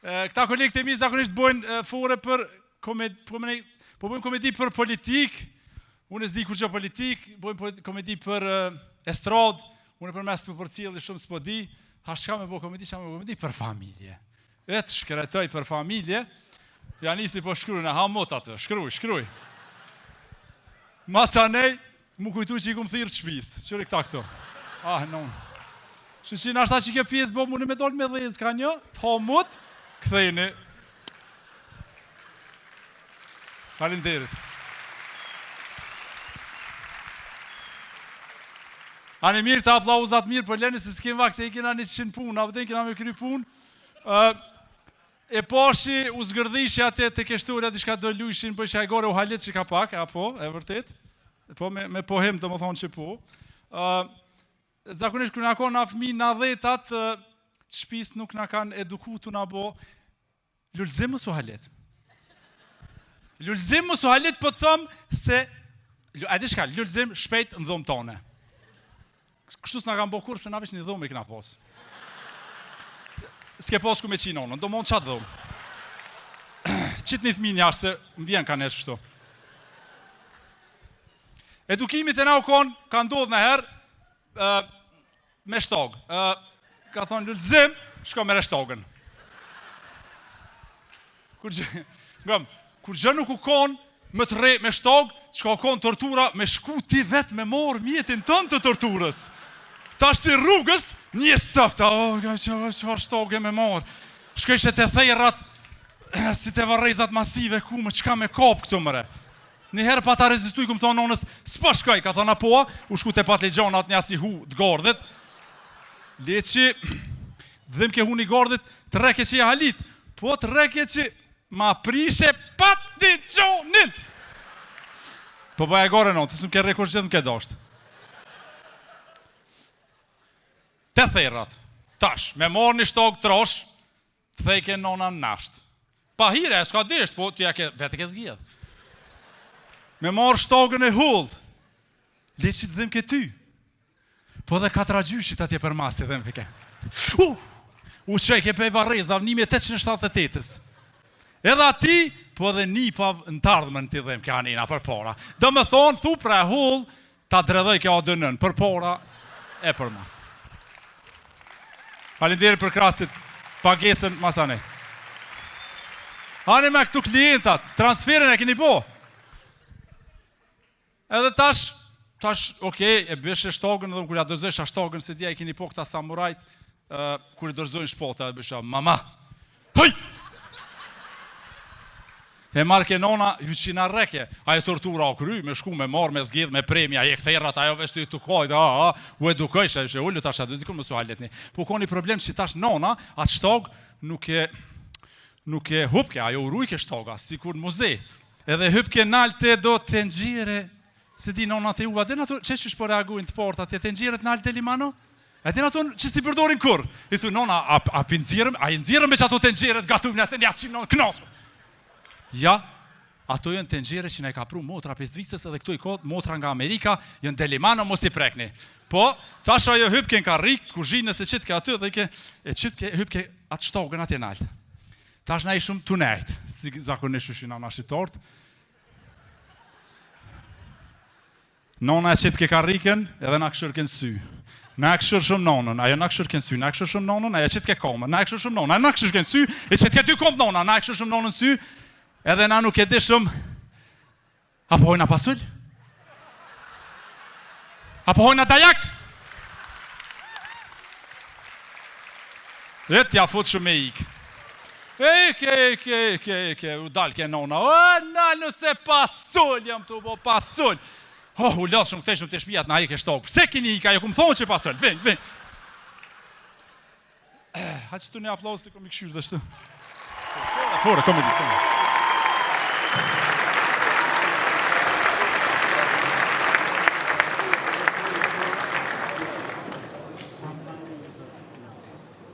Këta kolegët e mi zakonisht bojnë fore për bojnë komedi për politik, unë s'di kur që politik, bojnë komedi për estrad, unë për mes për cilë shumë s'po di, shka me bo komedi, për familje. Etë shkretoj për familje, ja nisi po shkruj në hamot atë, shkruj. Mas të nej, mu kujtu që i kumë thirë të shpis, qëri këta këto. Non. Që në ashta që ke pjesë bo, mu në me dollë me dhezë ka një, të hamot, këthejni. Falenderit. Ani mirë të aplauzat mirë, për leni se s'kem vakte e kena një qenë punë, a vëden kena me kry punë. E pashi u zgërdhishi atë të keshturia di shka do lujshin, për që e gore u halit që ka pak, apo, e vërtet. Po me pohem të më thonë që po. Zakonisht kërë nga konë nga fëmi nga dhetat, shpis nuk nga kanë eduku të nga bo, lullëzim më su halit. Lullëzim më su halit, po të thëmë se, a di shka, lullëzim shpejt në dhomë tone. Kështu s'na kam bo kur, se na vesh një dhomë i këna posë. S'ke posë ku me qinonën, do mund qatë dhomë. Qitë një thmi njashtë, se më vjen ka neshë shto. Edukimit e na u konë, ka ndodhë në herë, me shtogë. Ka thonë lullëzim, shko me reshtogën. Kur gjë nuk u konë, më të re me shtogë, që ka konë tortura, me shku ti vetë me morë mjetin tënë të torturës. Ta shti rrugës, një stëfta, qëfar shtogë me morë. Shkejshe të thejrat, si të varrezat masive, ku më qka me kopë këtu mëre. Njëherë pa ta rezistuj, këmë thonë nonës, s'po shkoj, ka thonë apoa, u shku të pat legjonat një asi hu të gardit. Leqi, dhim ke hu një gardit, të reke që i halit, po të reke që ma prishe pat legjonin. Po bëja e gore non, të së më ke rekord gjithë më ke dashtë. Te thejrat, tash, me morë një shtogë trosh, të thejke nona në nashtë. Pa hire, s'ka disht, po t'ja ke, vete ke zgjedh. Me morë shtogën e hullë, leqit dhim ke ty. Po dhe 4 gjyshit atje për masi dhim ke. U qej ke pej vareza, 1878-ës. Edhe ati, po edhe një pa në tardhëmën t'i dhem kja njëna për para. Dë më thonë, thu pra hull, ta dredhoj kja o dënën, për para e për mas. Falenderit për krasit, pagesën masane. Ani me këtu klientat, transferin e keni po. Edhe tash, okej, e bëshe shtogën, edhe kërja dëzësha shtogën, se dja e keni po këta samurajt, kërë dërzojnë shpota, e bësha, mama, hëj! E marrë ke nona, hyqina reke, ajo tortura o kry, me shku, me marrë, me zgjedh, me premja, e këtherat, ajo vesh të i të kajt, u edukojsh, ajo që ullu tash, ajo dikur më su haletni. Po ka një problem që tash nona, atë shtog nuk e hupke, ajo urujke shtoga, si kur në muze. Edhe hupke nalte do të ngjire, se di nona të uva, dhe në ato, që po reagujnë të porta, të ngjire të nalte limano? E din ato që si përdorin kur? I thu, nona, a i nxirëm me që ato të ngjire të gatum, nëse një ashtë qimë knasë. Ja, ato jënë të ngjire që ne ka pru motra Pezvicës edhe këtu i kodë, motra nga Amerika, jënë delimano mos i prekni. Po, tash ajo hypke në karrik, të kuzhinë nëse qitë ke aty, dhe hypke atë shtogën atje naltë. Tash na i shumë të nejtë, si zakonisht shushina na shqiptartë. Nona e qitë ke karrikën, edhe na këshërken sy. Na e këshër shumë nonën, ajo na këshërken sy, na e këshër shumë nonën, ajo qitë ke komën, na e këshër shumë nonën, ajo na këshërken sy, e qitë ke 2 kompë nona, na e këshër shumë nonën sy, edhe na nuk e di shumë, apo hojna pasull? Apo hojna dajak? E t'ja fut shumë me ikë. U dalë ke nona, na nëse pasull, jam të bo pasull. U latë shumë, këtej shumë të shpijat na i ke shtokë. Pse kini i ka, jo këmë thonë që pasull, vin. Ha që tu një aplaus, se kom i këshyrë dhe shtë. Fore, kom i di.